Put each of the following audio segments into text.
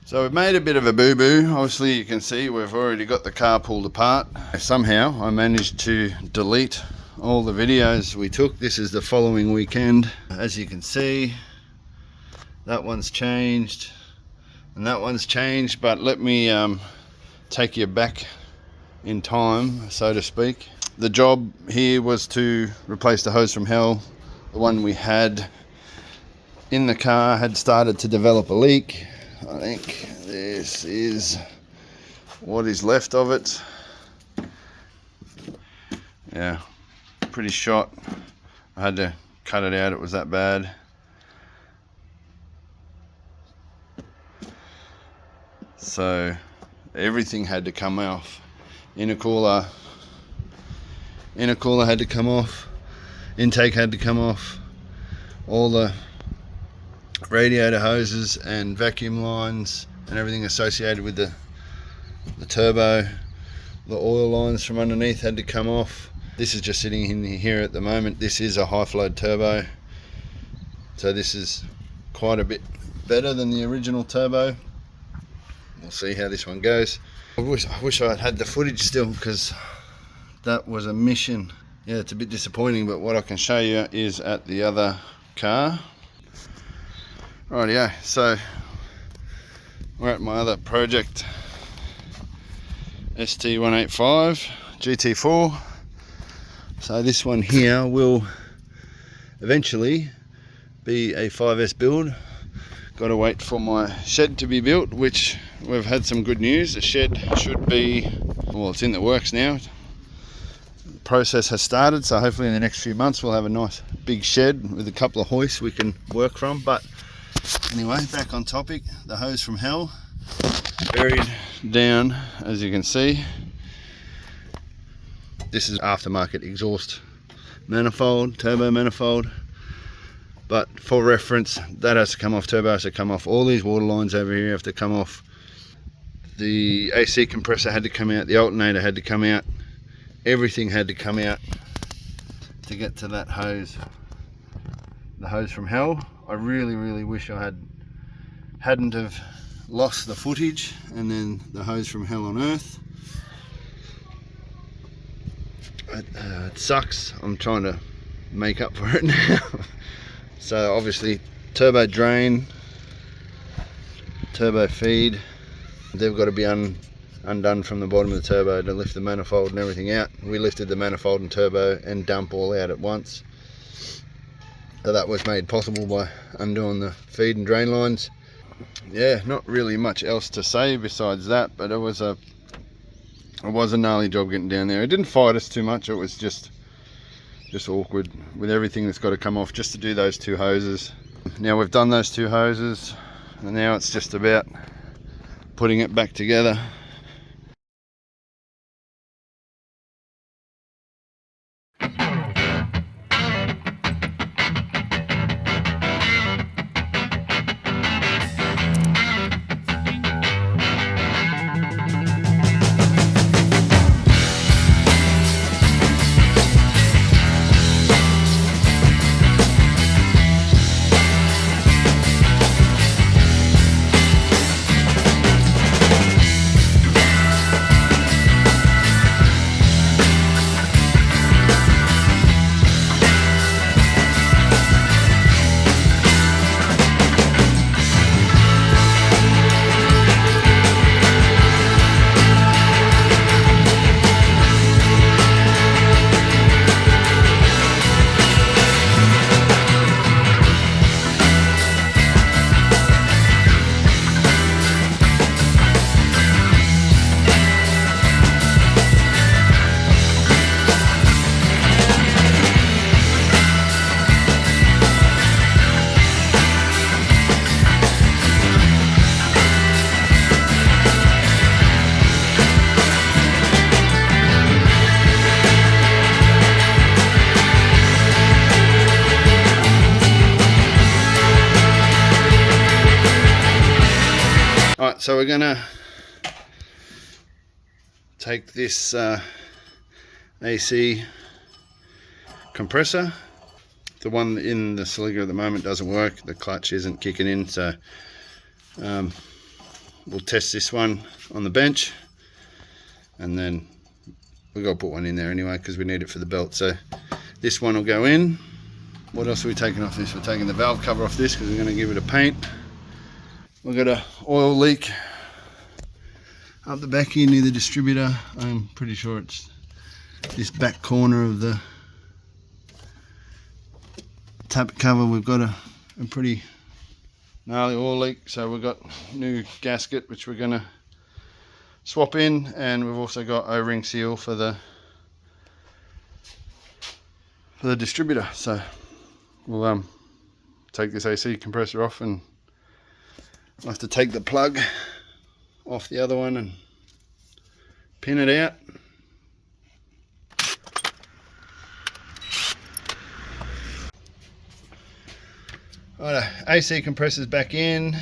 So we've made a bit of a boo-boo. Obviously you can see we've already got the car pulled apart. Somehow I managed to delete all the videos we took. This is the following weekend. As you can see, that one's changed and that one's changed, but let me take you back in time, so to speak. The job here was to replace the hose from hell. The one we had in the car had started to develop a leak. I think this is what is left of it. Yeah, pretty shot. I had to cut it out, it was that bad. So everything had to come off. Intercooler had to come off, intake had to come off, all the radiator hoses and vacuum lines and everything associated with the turbo, the oil lines from underneath had to come off. This is just sitting in here at the moment. This is a high flow turbo, so this is quite a bit better than the original turbo. We'll see how this one goes. I wish I had the footage still, because that was a mission. Yeah, it's a bit disappointing, but what I can show you is at the other car. Rightio, so we're at my other project, st185 GT4. So this one here will eventually be a 5S build. Got to wait for my shed to be built, which we've had some good news. The shed should be, well, it's in the works now. The process has started, so hopefully in the next few months we'll have a nice big shed with a couple of hoists we can work from. But anyway, back on topic, the hose from hell, buried down, as you can see. This is aftermarket exhaust manifold, turbo manifold. But for reference, that has to come off, turbo has to come off. All these water lines over here have to come off. The AC compressor had to come out, the alternator had to come out. Everything had to come out to get to that hose. The hose from hell. I really wish I hadn't have lost the footage, and then the hose from hell on earth. It sucks. I'm trying to make up for it now. So obviously turbo drain, turbo feed, they've got to be undone from the bottom of the turbo to lift the manifold and everything out. We lifted the manifold and turbo and dump all out at once. So that was made possible by undoing the feed and drain lines. Yeah, not really much else to say besides that, but it was a gnarly job getting down there. It didn't fight us too much, it was just awkward with everything that's got to come off just to do those two hoses. Now we've done those two hoses, and now it's just about putting it back together. Alright, so we're gonna take this AC compressor. The one in the cylinder at the moment doesn't work, the clutch isn't kicking in, so we'll test this one on the bench, and then we've got to put one in there anyway because we need it for the belt. So this one will go in. What else are we taking off this? We're taking the valve cover off this because we're going to give it a paint. We've got an oil leak up the back here near the distributor. I'm pretty sure it's this back corner of the tap cover. We've got a pretty gnarly oil leak, so we've got new gasket which we're going to swap in, and we've also got O-ring seal for the distributor. So we'll take this AC compressor off, and I'll have to take the plug off the other one and pin it out. Right, AC compressor's back in.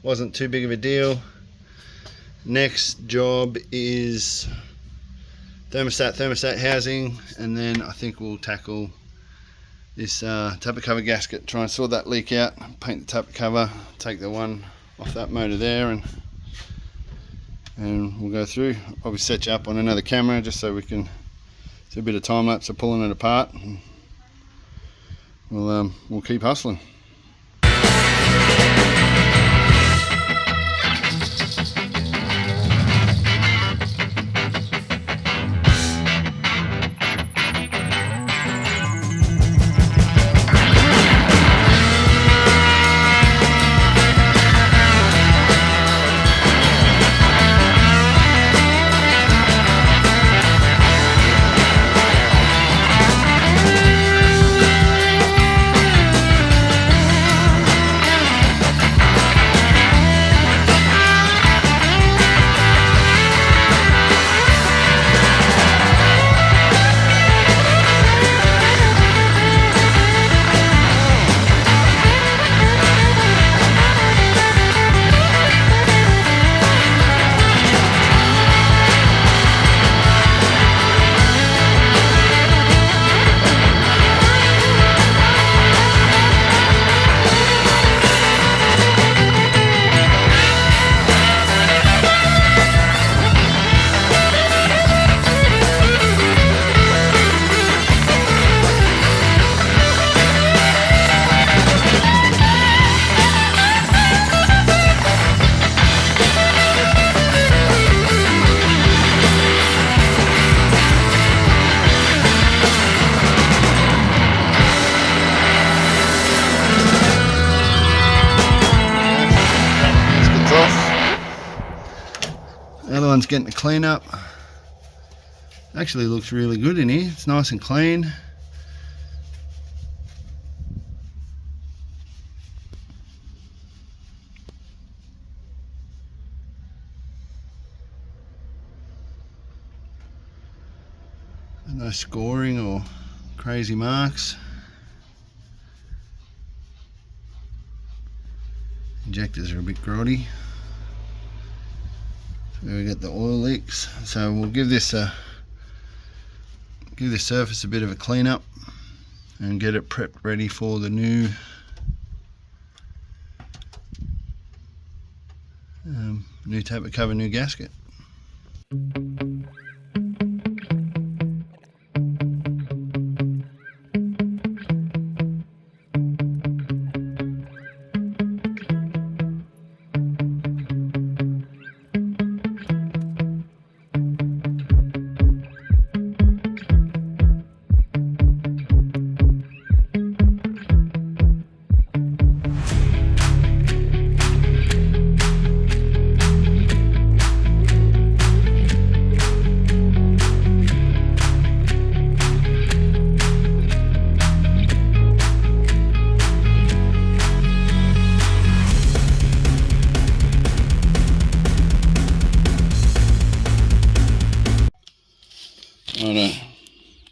Wasn't too big of a deal. Next job is thermostat housing, and then I think we'll tackle this tapper cover gasket, try and sort that leak out, paint the tapper cover, take the one off that motor there, and we'll go through. Probably set you up on another camera just so we can do a bit of time lapse of pulling it apart, and we'll keep hustling. The other one's getting a clean up. Actually looks really good in here. It's nice and clean. There's no scoring or crazy marks. Injectors are a bit grotty. So we get the oil leaks. So we'll give this surface a bit of a clean up and get it prepped ready for the new tapper cover, new gasket.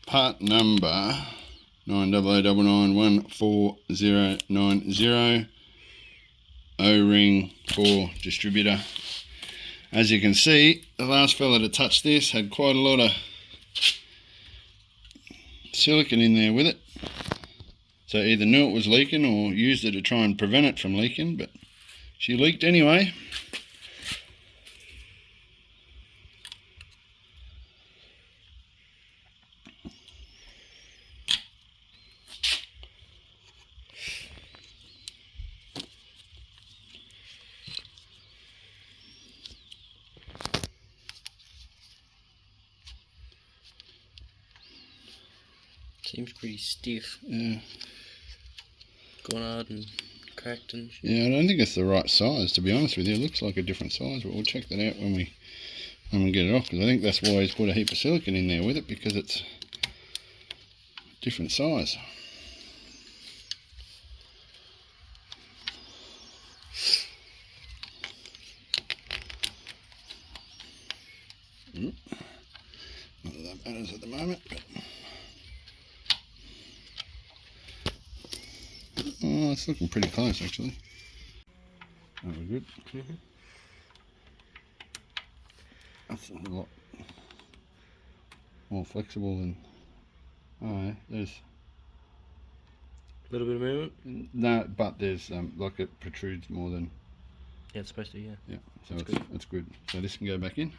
Part number 90099149090, O-ring for distributor. As you can see, the last fella to touch this had quite a lot of silicone in there with it, so either knew it was leaking or used it to try and prevent it from leaking, but she leaked anyway. Seems pretty stiff. Yeah. Gone hard and cracked and shit. Yeah, I don't think it's the right size, to be honest with you. It looks like a different size, but we'll check that out when we get it off, because I think that's why he's put a heap of silicone in there with it, because it's a different size. Not that matters at the moment, but oh, it's looking pretty close actually. That was good. That's a lot more flexible than. Oh, there's A little bit of movement. no, but there's like it protrudes more than. Yeah, it's supposed to. Yeah. Yeah, so it's good. So this can go back in.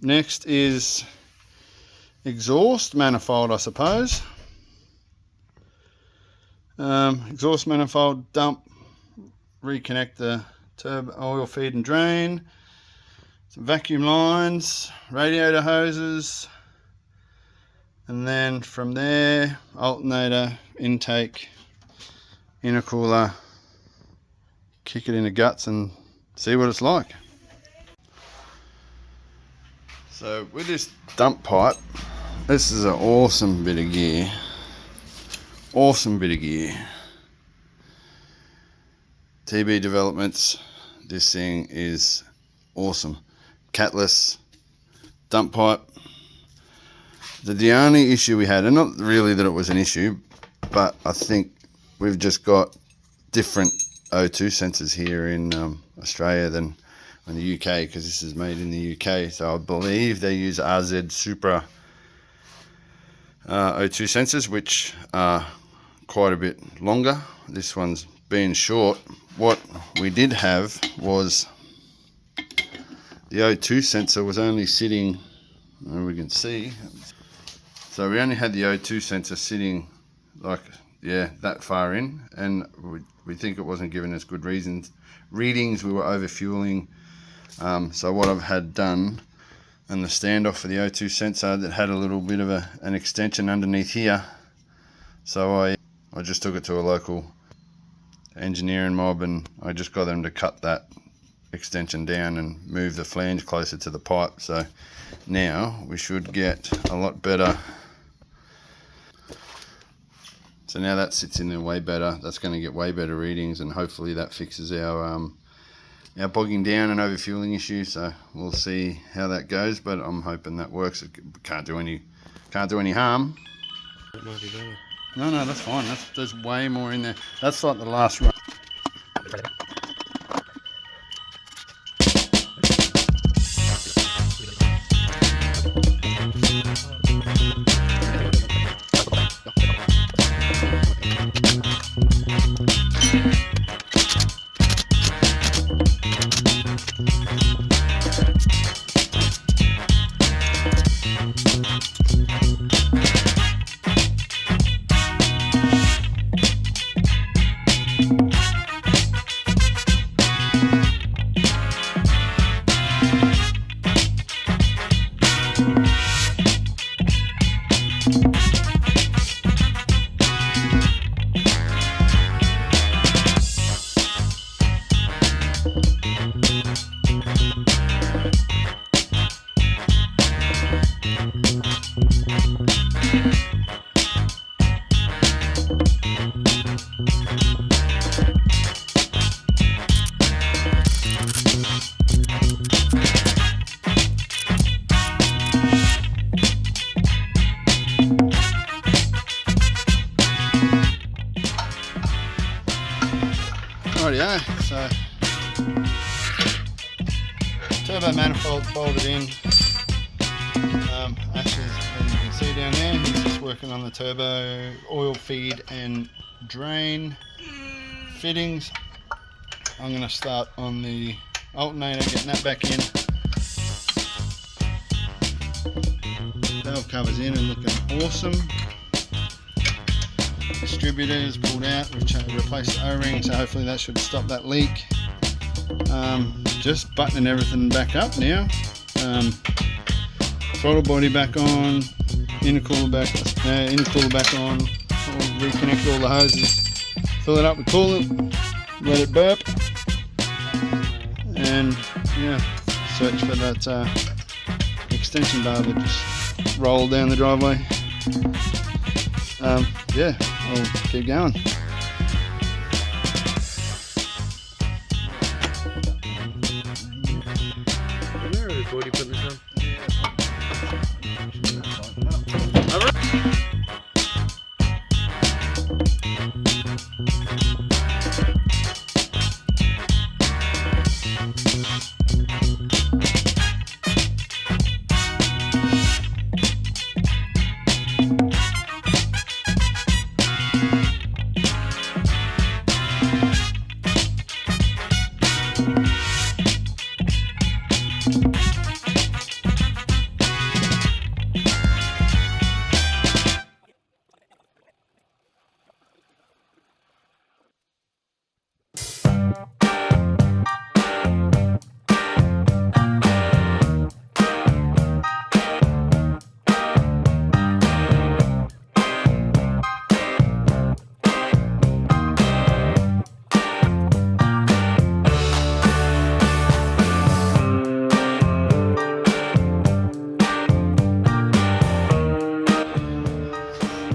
Next is exhaust manifold, I suppose. Exhaust manifold dump, reconnect the turbo oil feed and drain, some vacuum lines, radiator hoses, and then from there alternator, intake, intercooler, kick it in the guts and see what it's like. So with this dump pipe, this is an awesome bit of gear. Awesome bit of gear. TB Developments, this thing is awesome. Catless dump pipe. The only issue we had, and not really that it was an issue, but I think we've just got different O2 sensors here in Australia than in the UK, because this is made in the UK. So I believe they use RZ Supra O2 sensors, which are quite a bit longer. This one's being short. What we did have was the O2 sensor was only sitting, we can see, so we only had the O2 sensor sitting like, yeah, that far in, and we think it wasn't giving us good readings. We were over fueling. So what I've had done, and the standoff for the O2 sensor that had a little bit of an extension underneath here, so I just took it to a local engineering mob and I just got them to cut that extension down and move the flange closer to the pipe. So now we should get a lot better. So now that sits in there way better. That's going to get way better readings, and hopefully that fixes our bogging down and overfueling issue. So we'll see how that goes, but I'm hoping that works. It can't do any harm. That might be better. No, that's fine. There's way more in there. That's like the last run. Rightio, so turbo manifold bolted in. Actually, as you can see down there, he's just working on the turbo oil feed and drain fittings. I'm going to start on the alternator, getting that back in. Valve covers in and looking awesome. Distributors pulled out, replaced the O-ring, so hopefully that should stop that leak. Just buttoning everything back up now. Throttle body back on, intercooler back on. I'll reconnect all the hoses, fill it up with coolant, let it burp, and yeah, search for that extension bar that just rolled down the driveway. Yeah, I'll keep going. Where are you putting this on?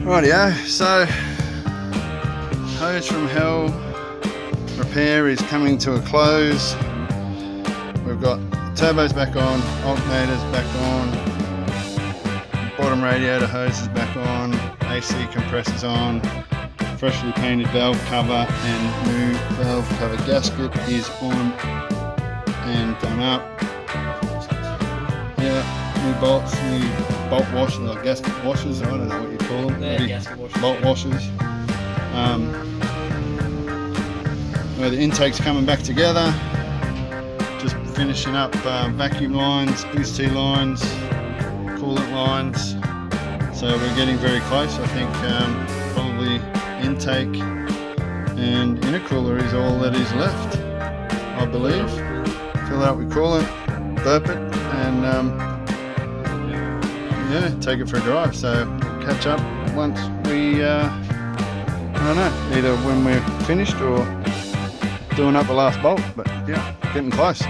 Rightio, so hose from hell repair is coming to a close. We've got turbos back on, alternators back on, bottom radiator hoses back on, AC compressors on, freshly painted valve cover and new valve cover gasket is on and done up. Yeah, new bolts, new bolt washers or gasket washers. I don't know what you call them. They're Maybe gasket washers. bolt washers. Where the intake's coming back together. Just finishing up vacuum lines, boost T lines, coolant lines. So we're getting very close. I think probably intake and intercooler is all that is left, I believe. Fill it up with coolant, burp it, and yeah, take it for a drive. So catch up once we, I don't know, either when we're finished or doing up the last bolt, but yeah, getting close.